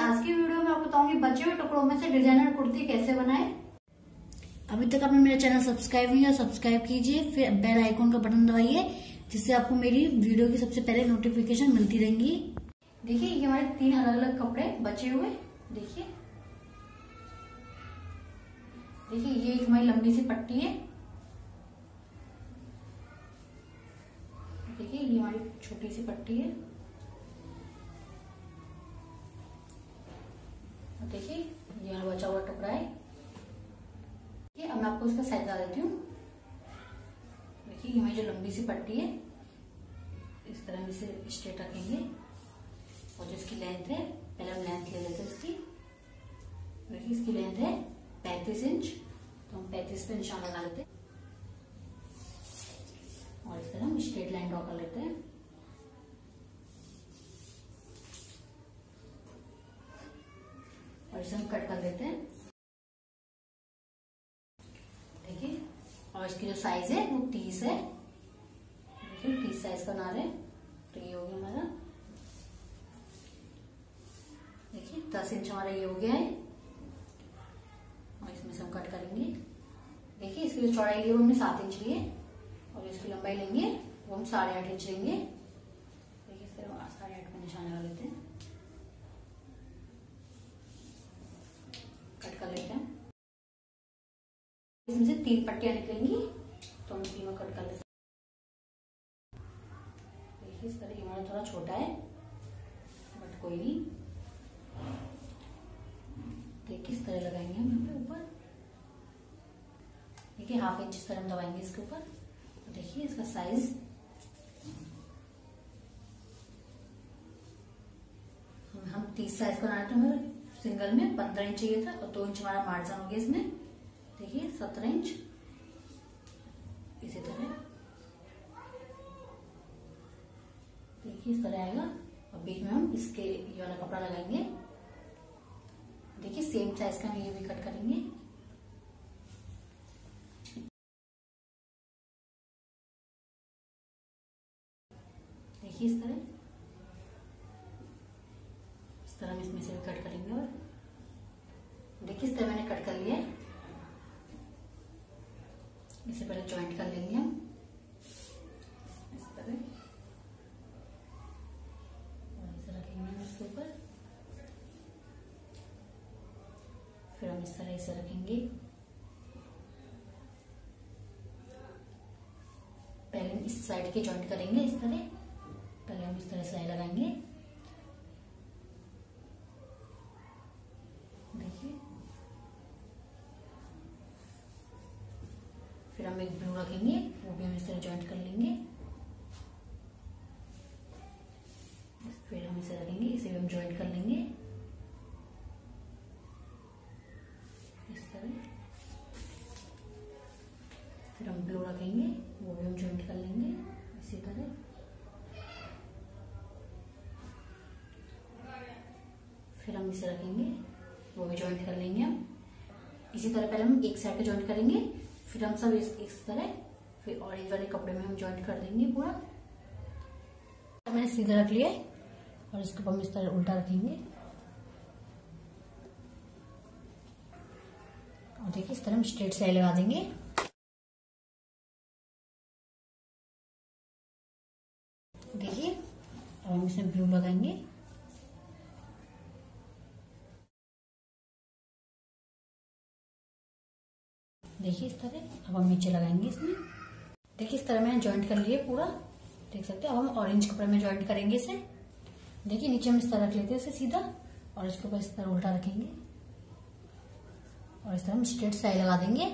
आज की वीडियो में आपको बताऊंगी बचे हुए टुकड़ों में से डिजाइनर कुर्ती कैसे बनाएं। अभी तक आपने मेरा चैनल सब्सक्राइब नहीं किया, सब्सक्राइब कीजिए, फिर बेल आइकॉन का बटन दबाइए, जिससे आपको मेरी वीडियो की सबसे पहले नोटिफिकेशन मिलती रहेंगी। देखिए ये हमारे 3 अलग अलग कपड़े बचे हुए। देखिए देखिए ये एक हमारी लंबी सी पट्टी है। देखिए ये हमारी छोटी सी पट्टी है। देखिए ये हमारा बचा हुआ टुकड़ा है। अब मैं आपको इसका साइज बता देती हूँ। देखिए ये हमारी जो लंबी सी पट्टी है, इस तरह हम इसे स्ट्रेट रखेंगे और जो इसकी लेंथ है, पहले हम लेंथ ले लेते हैं इसकी। देखिए इसकी लेंथ है 35 इंच, तो हम 35 पे निशान लगा लेते हैं और इस तरह हम स्ट्रेट लाइन ड्रॉ कर लेते हैं। और इसे हम कट कर देते हैं। देखिए और इसकी जो साइज है वो 30 है। देखिए 30 साइज का बना रहे हैं, तो ये हो गया हमारा। देखिए 10 इंच हमारा ये हो गया है और इसमें से हम कट करेंगे। देखिए इसकी जो चौड़ाई ली है वो हमने 7 इंच ली है और इसकी लंबाई लेंगे वो हम 8.5 इंच लेंगे। देखिए इस तरह 8.5 का निशान लगा लेते हैं, कट कर लेते हैं। इसमें से 3 पट्टियां निकलेंगी, तो हम तीनों कट कर लेते हैं। देखिए इस तरह ये हमारा थोड़ा छोटा है, बट कोई नहीं। देखिए इस तरह लगाएंगे हम यहाँ पे ऊपर। देखिए 1/2 इंच इस तरह हम दबाएंगे इसके ऊपर। तो देखिए इसका साइज हम 30 साइज का बनाए थे, हमें सिंगल में 15 इंच चाहिए था और 2 इंच हमारा मार्जिन हो गया इसमें। देखिए 17 इंच इसी तरह। देखिए इस तरह आएगा और बीच में हम इसके ये वाला कपड़ा लगाएंगे। देखिए सेम साइज का हम ये भी कट करेंगे। देखिए इस तरह हम इसमें से भी कट करेंगे। और देखिए इस तरह मैंने कट कर लिया है। इसे पहले जॉइंट कर लेंगे हम इस तरह, और इसे रखेंगे हम इसके ऊपर। फिर हम इस तरह इसे रखेंगे। पहले हम इस साइड के जॉइंट करेंगे इस तरह। पहले हम इस तरह सिलाई लगाएंगे। देखिए फिर हम एक ब्लू रखेंगे, वो भी हम इस तरह जॉइंट कर लेंगे। फिर हम इसे रखेंगे, इसे भी हम जॉइंट कर लेंगे इस तरह। फिर हम ब्लू रखेंगे, वो भी हम जॉइंट कर लेंगे इसी तरह। फिर हम इसे रखेंगे, वो भी जॉइंट कर लेंगे हम इसी तरह। पहले हम एक साइड का जॉइंट करेंगे, फिर हम सब इस तरह, फिर ऑरेंज वाले कपड़े में हम जॉइंट कर देंगे पूरा। तो मैंने सीधा रख लिया और इसके ऊपर हम इस तरह उल्टा रखेंगे। और देखिए इस तरह हम स्ट्रेट सिलाई लगा देंगे। देखिए अब हम इसमें ब्लू लगाएंगे। देखिए इस तरह अब हम नीचे लगाएंगे इसमें। देखिए इस तरह मैंने जॉइंट कर लिए पूरा, देख सकते हैं। अब हम ऑरेंज कपड़े में जॉइंट करेंगे इसे। देखिए नीचे हम इस तरह रख लेते हैं इसे सीधा, और इसके ऊपर इस तरह उल्टा रखेंगे और इस तरह हम स्ट्रेट सिलाई लगा देंगे।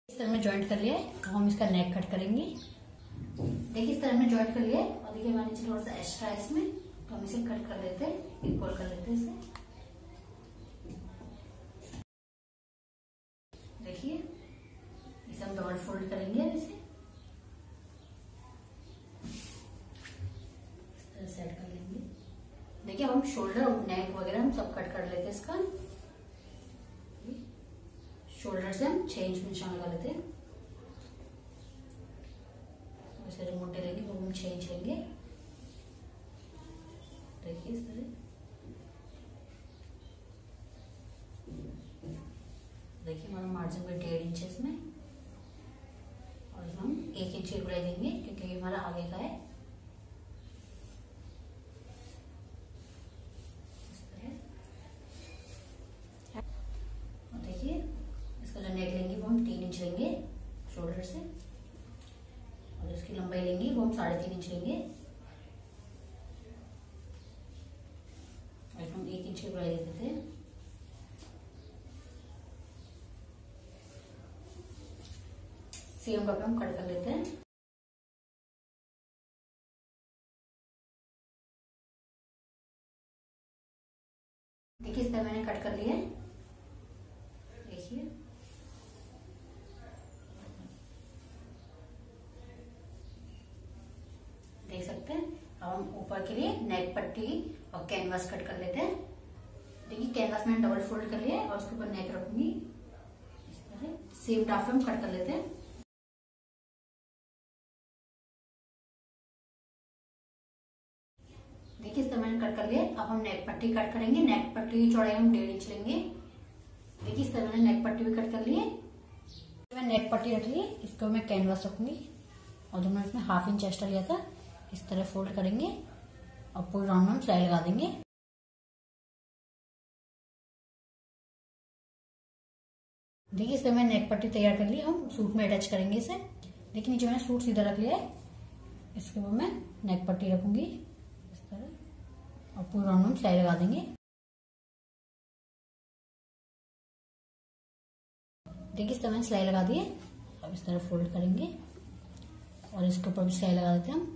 इस तरह में जॉइंट कर लिया है। अब हम इसका नेक कट करेंगे। देखिए इस तरह हमने जॉइंट कर लिया है और देखिए हमारे नीचे थोड़ा सा एक्स्ट्रा है इसमें, तो हम इसे कट कर लेते हैं, इक्वल कर लेते हैं इसे। देखिए इसे हम डबल फोल्ड करेंगे इसे इस तरह सेट कर लेंगे। देखिए अब हम शोल्डर और नेक वगैरह हम सब कट कर लेते हैं इसका। शोल्डर से हम 6 इंच निशान लगा लेते हैं। इसके जो मोटे लेंगे वो हम 6 इंच लेंगे। देखिए इस तरह, देखिए हमारा मार्जिन भी 1.5 इंच है इसमें, और इसमें हम 1 इंच की गुड़ाई देंगे क्योंकि ये हमारा आगे का है। इस तरह, और देखिए इसका जो नेक लेंगे वो हम 3 इंच लेंगे शोल्डर से, और इसकी लंबाई लेंगे वो हम 3.5 इंच लेंगे, और हम 1 इंच की गुड़ाई दे देते हैं। सेम कपड़ा हम कट कर लेते हैं। देखिए इस तरह मैंने कट कर लिया है। देखिए देख सकते हैं। अब हम ऊपर के लिए नेक पट्टी और कैनवास कट कर लेते हैं। देखिए कैनवास मैंने डबल फोल्ड कर लिया है और उसके ऊपर नेक रखूंगी। इस तरह सेम डाफ हम कट कर लेते हैं। देखिए इस तरह मैंने कट कर लिया। अब हम नेक पट्टी कट करेंगे। नेक पट्टी की चौड़ाई हम 1.5 इंच लेंगे। देखिए इस तरह मैंने नेक पट्टी भी कट कर ली है। मैंने नेक पट्टी रख ली, इसको मैं कैनवास रखूंगी, और जो मैंने इसमें 1/2 इंच एक्स्ट्रा लिया था इस तरह फोल्ड करेंगे और पूरे राउंड में हम सिलाई लगा देंगे। देखिए इस तरह मैंने नेक पट्टी तैयार कर ली। हम सूट में अटैच करेंगे इसे। देखिए नीचे मैंने सूट सीधा रख लिया है, इसके ऊपर मैं नेक पट्टी रखूंगी इस तरह, और पूरे राउंड में सिलाई लगा देंगे। देखिए इस तरह मैंने सिलाई लगा दी है। अब इस तरह फोल्ड करेंगे और इसके ऊपर भी सिलाई लगा देते हैं हम।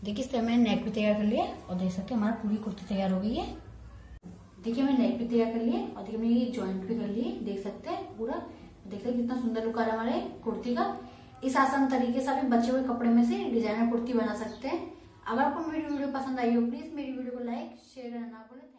देखिए इस तरह मैंने नेक भी तैयार कर लिया और देख सकते हैं हमारा पूरी कुर्ती तैयार हो गई है। देखिए मैंने नेक भी तैयार कर लिया और देखिए मैंने ये जॉइंट भी कर लिए, देख सकते हैं पूरा। देख सकते हैं कितना सुंदर लुक आ रहा है हमारे कुर्ती का। इस आसान तरीके से आप बचे हुए कपड़े में से डिजाइनर कुर्ती बना सकते हैं। अगर आपको मेरी वीडियो पसंद आई हो प्लीज मेरी वीडियो को लाइक शेयर करना ना भूलें।